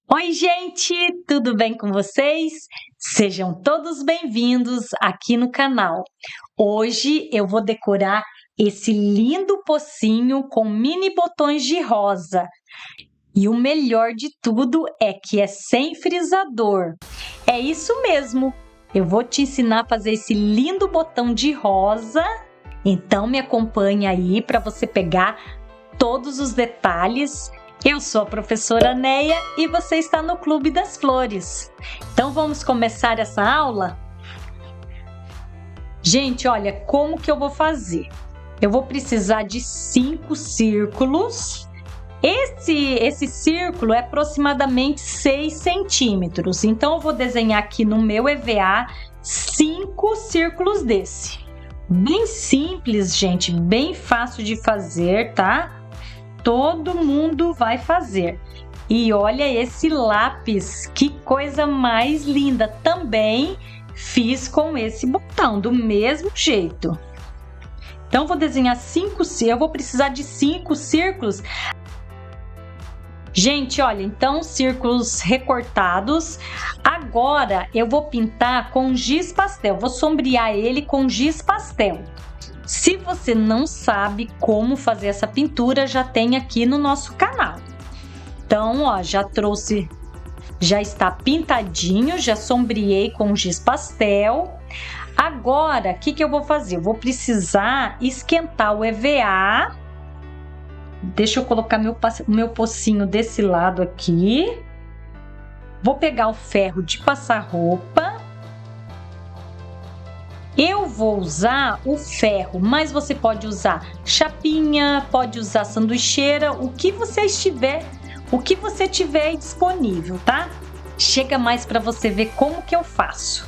Oi, gente, tudo bem com vocês? Sejam todos bem-vindos aqui no canal. Hoje eu vou decorar esse lindo pocinho com mini botões de rosa. E o melhor de tudo é que é sem frisador. É isso mesmo, eu vou te ensinar a fazer esse lindo botão de rosa. Então me acompanhe aí para você pegar todos os detalhes. Eu sou a professora Neia e você está no Clube das Flores. Então vamos começar essa aula? Gente, olha como que eu vou fazer. Eu vou precisar de 5 círculos. Esse círculo é aproximadamente 6 centímetros. Então eu vou desenhar aqui no meu EVA 5 círculos desse. Bem simples, gente, bem fácil de fazer, tá? Todo mundo vai fazer. E olha esse lápis, que coisa mais linda! Também fiz com esse botão, do mesmo jeito. Então, vou desenhar 5 círculos, eu vou precisar de 5 círculos. Gente, olha, então, círculos recortados. Agora, eu vou pintar com giz pastel, vou sombrear ele com giz pastel. Se você não sabe como fazer essa pintura, já tem aqui no nosso canal. Então, ó, já está pintadinho, já sombreei com giz pastel. Agora, o que eu vou fazer? Eu vou precisar esquentar o EVA. Deixa eu colocar meu pocinho desse lado aqui. Vou pegar o ferro de passar roupa. Eu vou usar o ferro, mas você pode usar chapinha, pode usar sanduicheira, o que você tiver disponível, tá? Chega mais para você ver como que eu faço.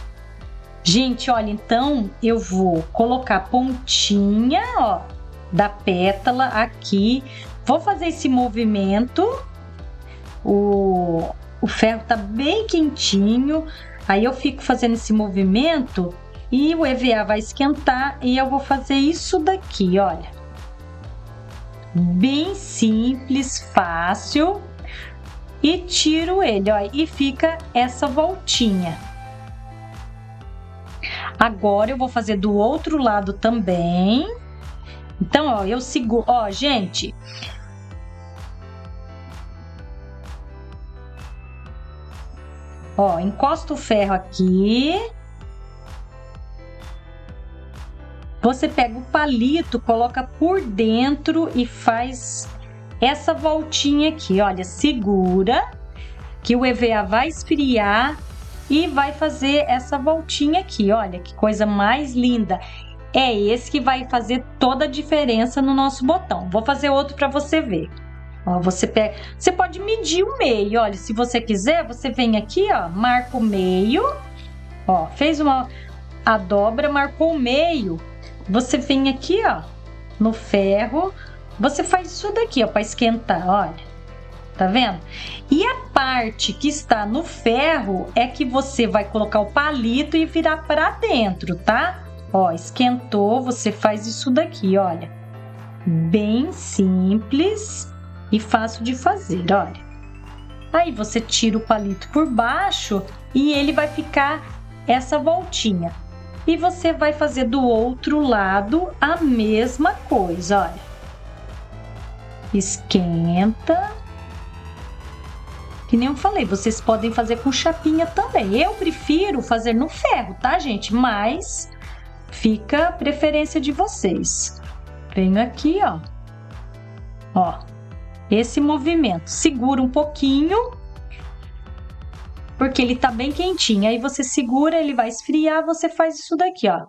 Gente, olha, então eu vou colocar a pontinha, ó, da pétala aqui. Vou fazer esse movimento. O ferro tá bem quentinho. Aí eu fico fazendo esse movimento e o EVA vai esquentar e eu vou fazer isso daqui, olha. Bem simples, fácil. E tiro ele, ó, e fica essa voltinha. Agora eu vou fazer do outro lado também. Então, ó, eu seguro, ó, gente. Ó, encosta o ferro aqui. Você pega o palito, coloca por dentro e faz essa voltinha aqui, olha, segura, que o EVA vai esfriar e vai fazer essa voltinha aqui, olha, que coisa mais linda. É esse que vai fazer toda a diferença no nosso botão. Vou fazer outro para você ver. Ó, você pode medir o meio, olha, se você quiser, você vem aqui, ó, marca o meio, ó, fez a dobra, marcou o meio. Você vem aqui, ó, no ferro, você faz isso daqui, ó, para esquentar, olha, tá vendo? E a parte que está no ferro é que você vai colocar o palito e virar para dentro, tá? Ó, esquentou, você faz isso daqui, olha, bem simples e fácil de fazer, olha. Aí você tira o palito por baixo e ele vai ficar essa voltinha. E você vai fazer do outro lado a mesma coisa, olha. Esquenta. Que nem eu falei, vocês podem fazer com chapinha também. Eu prefiro fazer no ferro, tá, gente? Mas fica a preferência de vocês. Venho aqui, ó. Ó, esse movimento. Segura um pouquinho. Porque ele tá bem quentinho, aí você segura, ele vai esfriar, você faz isso daqui, ó.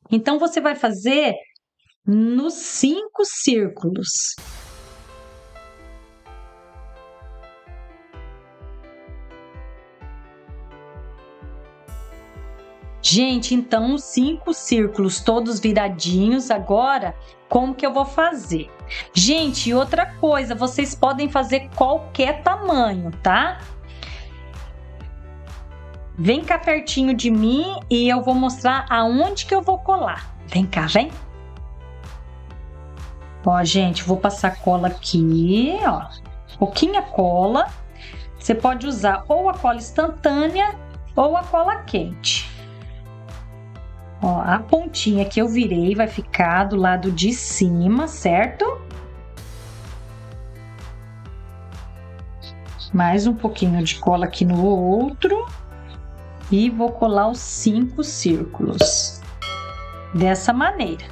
Então, você vai fazer nos 5 círculos. Gente, então, os 5 círculos todos viradinhos, agora, como que eu vou fazer? Gente, outra coisa, vocês podem fazer qualquer tamanho, tá? Vem cá pertinho de mim e eu vou mostrar aonde que eu vou colar. Vem cá, vem. Ó, gente, vou passar cola aqui, ó. Pouquinha cola. Você pode usar ou a cola instantânea ou a cola quente. Ó, a pontinha que eu virei vai ficar do lado de cima, certo? Mais um pouquinho de cola aqui no outro. E vou colar os 5 círculos. Dessa maneira.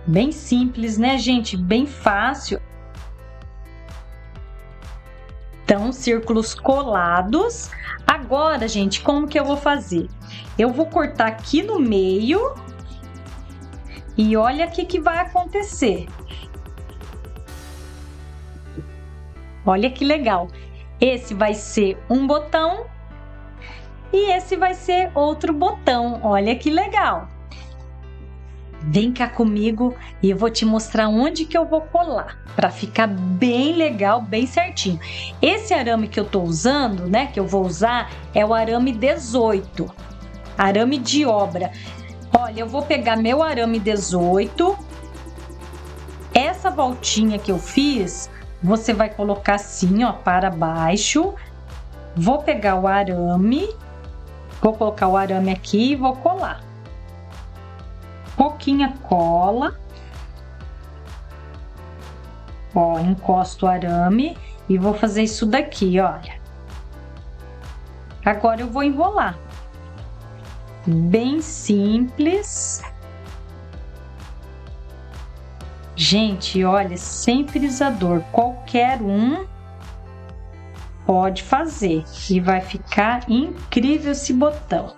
Bem simples, né, gente? Bem fácil. Então, círculos colados. Agora, gente, como que eu vou fazer? Eu vou cortar aqui no meio. E olha o que vai acontecer. Olha que legal. Esse vai ser um botão. E esse vai ser outro botão. Olha que legal. Vem cá comigo e eu vou te mostrar onde que eu vou colar, para ficar bem legal, bem certinho. Esse arame que eu tô usando, né, que eu vou usar, é o arame 18, arame de obra. Olha, eu vou pegar meu arame 18, essa voltinha que eu fiz, você vai colocar assim, ó, para baixo. Vou pegar o arame, vou colocar o arame aqui e vou colar. Pouquinha cola, ó, encosto o arame e vou fazer isso daqui, olha. Agora eu vou enrolar, bem simples. Gente, olha, sem frisador, qualquer um pode fazer e vai ficar incrível esse botão.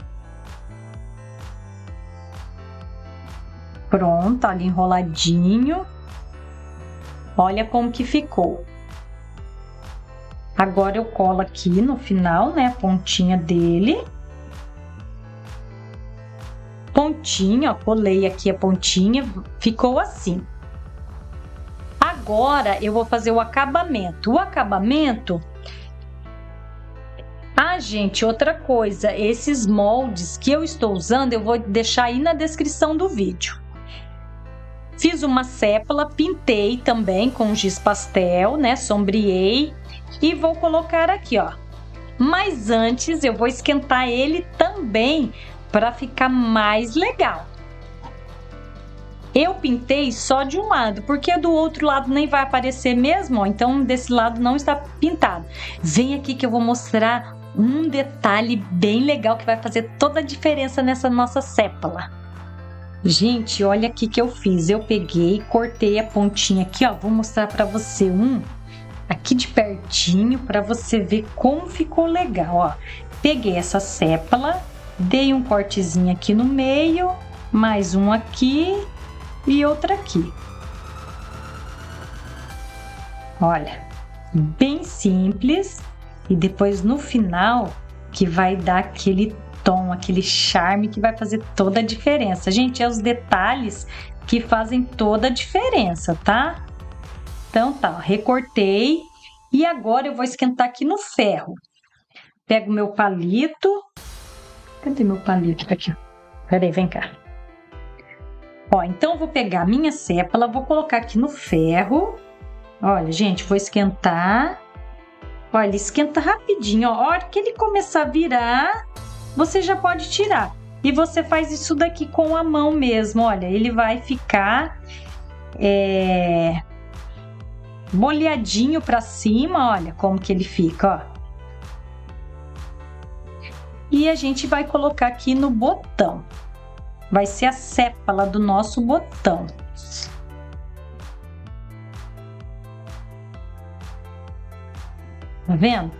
Pronto, olha, enroladinho. Olha como que ficou. Agora eu colo aqui no final, né, a pontinha dele. Pontinha, ó, colei aqui a pontinha, ficou assim. Agora eu vou fazer o acabamento. O acabamento... Ah, gente, outra coisa, esses moldes que eu estou usando, eu vou deixar aí na descrição do vídeo. Fiz uma sépola, pintei também com giz pastel, né? Sombreei e vou colocar aqui, ó. Mas antes eu vou esquentar ele também para ficar mais legal. Eu pintei só de um lado, porque do outro lado nem vai aparecer mesmo, ó. Então desse lado não está pintado. Vem aqui que eu vou mostrar um detalhe bem legal que vai fazer toda a diferença nessa nossa sépola. Gente, olha aqui que eu fiz. Eu peguei, cortei a pontinha aqui, ó. Vou mostrar para você aqui de pertinho para você ver como ficou legal, ó. Peguei essa sépola, dei um cortezinho aqui no meio, mais um aqui e outra aqui. Olha, bem simples. E depois no final que vai dar aquele tom, aquele charme que vai fazer toda a diferença. Gente, é os detalhes que fazem toda a diferença, tá? Então tá, ó, recortei e agora eu vou esquentar aqui no ferro. Pego meu palito. Cadê meu palito? Aqui, ó. Peraí, vem cá. Ó, então eu vou pegar a minha sépola, vou colocar aqui no ferro. Olha, gente, vou esquentar. Olha, esquenta rapidinho, ó. A hora que ele começar a virar, você já pode tirar. E você faz isso daqui com a mão mesmo, olha. Ele vai ficar molhadinho pra cima, olha como que ele fica, ó. E a gente vai colocar aqui no botão. Vai ser a sépola do nosso botão. Tá vendo?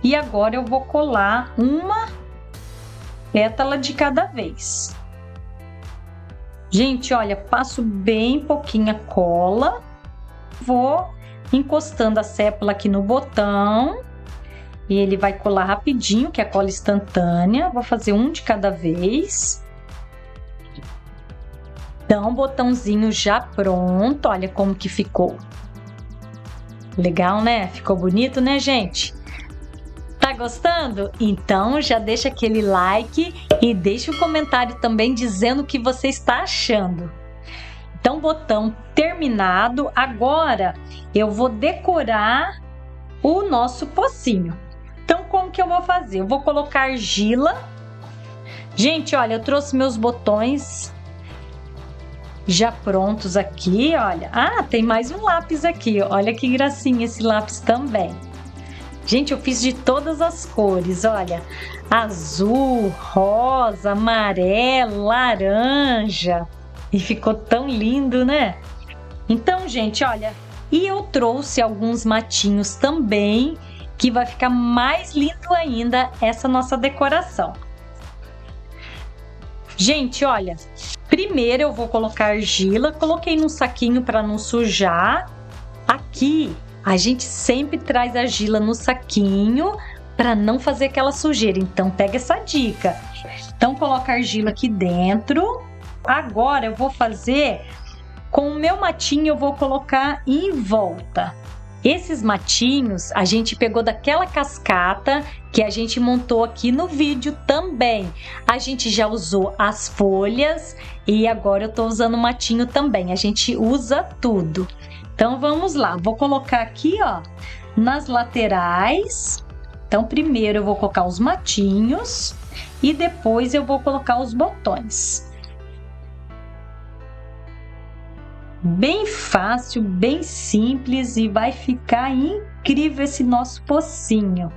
E agora eu vou colar uma pétala de cada vez. Gente, olha, passo bem pouquinha cola. Vou encostando a sépola aqui no botão. E ele vai colar rapidinho, que é a cola instantânea. Vou fazer um de cada vez. Então, botãozinho já pronto. Olha como que ficou. Legal, né? Ficou bonito, né, gente? Tá gostando? Então já deixa aquele like e deixa um comentário também dizendo o que você está achando. Então, botão terminado. Agora eu vou decorar o nosso pocinho. que eu vou fazer? Eu vou colocar argila. Gente, olha, eu trouxe meus botões já prontos aqui, olha. Ah, tem mais um lápis aqui, olha que gracinha esse lápis também. Gente, eu fiz de todas as cores, olha. Azul, rosa, amarelo, laranja. E ficou tão lindo, né? Então, gente, olha, e eu trouxe alguns matinhos também, que vai ficar mais lindo ainda essa nossa decoração. Gente, olha, primeiro eu vou colocar argila, coloquei num saquinho para não sujar. Aqui a gente sempre traz argila no saquinho para não fazer aquela sujeira, então pega essa dica. Então coloca argila aqui dentro. Agora eu vou fazer com o meu matinho, eu vou colocar em volta. Esses matinhos a gente pegou daquela cascata que a gente montou aqui no vídeo também. A gente já usou as folhas e agora eu tô usando o matinho também. A gente usa tudo. Então vamos lá, vou colocar aqui, ó, nas laterais. Então primeiro eu vou colocar os matinhos e depois eu vou colocar os botões. Bem fácil, bem simples e vai ficar incrível esse nosso pocinho.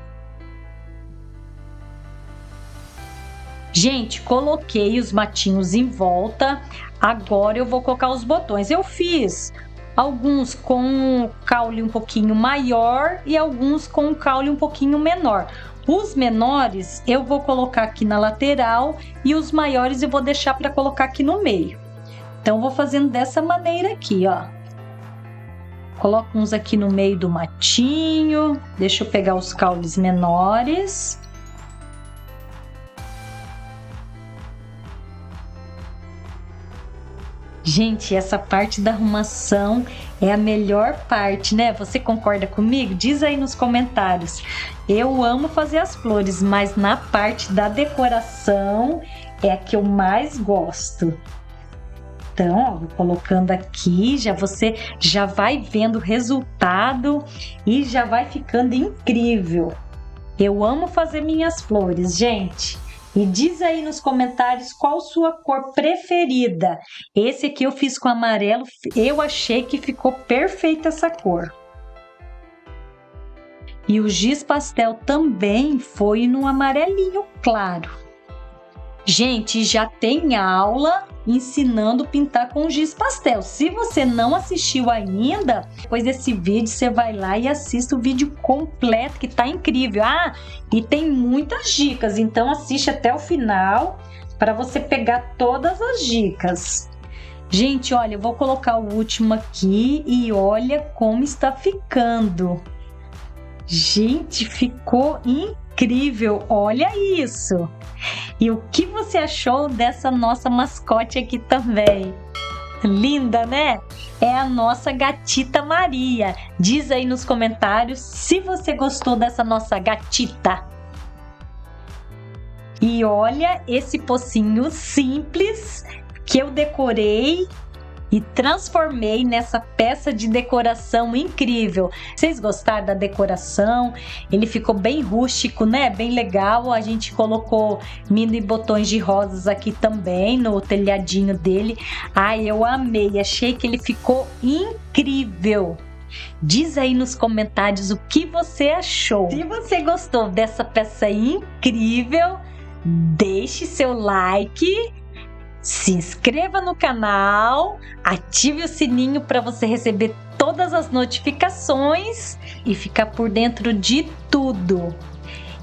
Gente, coloquei os matinhos em volta, agora eu vou colocar os botões. Eu fiz alguns com caule um pouquinho maior e alguns com caule um pouquinho menor. Os menores eu vou colocar aqui na lateral e os maiores eu vou deixar para colocar aqui no meio. Então, vou fazendo dessa maneira aqui, ó. Coloco uns aqui no meio do matinho. Deixa eu pegar os caules menores. Gente, essa parte da arrumação é a melhor parte, né? Você concorda comigo? Diz aí nos comentários. Eu amo fazer as flores, mas na parte da decoração é a que eu mais gosto. Então, ó, vou colocando aqui, você já vai vendo o resultado e já vai ficando incrível. Eu amo fazer minhas flores, gente. E diz aí nos comentários qual sua cor preferida. Esse aqui eu fiz com amarelo, eu achei que ficou perfeita essa cor. E o giz pastel também foi no amarelinho claro. Gente, já tem aula ensinando a pintar com giz pastel. Se você não assistiu ainda, depois desse vídeo você vai lá e assista o vídeo completo que tá incrível. Ah, e tem muitas dicas, então assiste até o final para você pegar todas as dicas. Gente, olha, eu vou colocar o último aqui e olha como está ficando. Gente, ficou incrível, olha isso! E o que você achou dessa nossa mascote aqui também? Linda, né? É a nossa gatita Maria. Diz aí nos comentários se você gostou dessa nossa gatita. E olha esse pocinho simples que eu decorei e transformei nessa peça de decoração incrível. Vocês gostaram da decoração? Ele ficou bem rústico, né? Bem legal. A gente colocou mini botões de rosas aqui também no telhadinho dele. Ai, eu amei. Achei que ele ficou incrível. Diz aí nos comentários o que você achou. Se você gostou dessa peça incrível, deixe seu like. Se inscreva no canal, ative o sininho para você receber todas as notificações e ficar por dentro de tudo.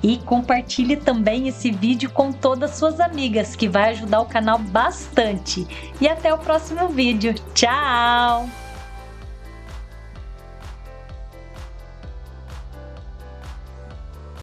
E compartilhe também esse vídeo com todas as suas amigas, que vai ajudar o canal bastante. E até o próximo vídeo. Tchau!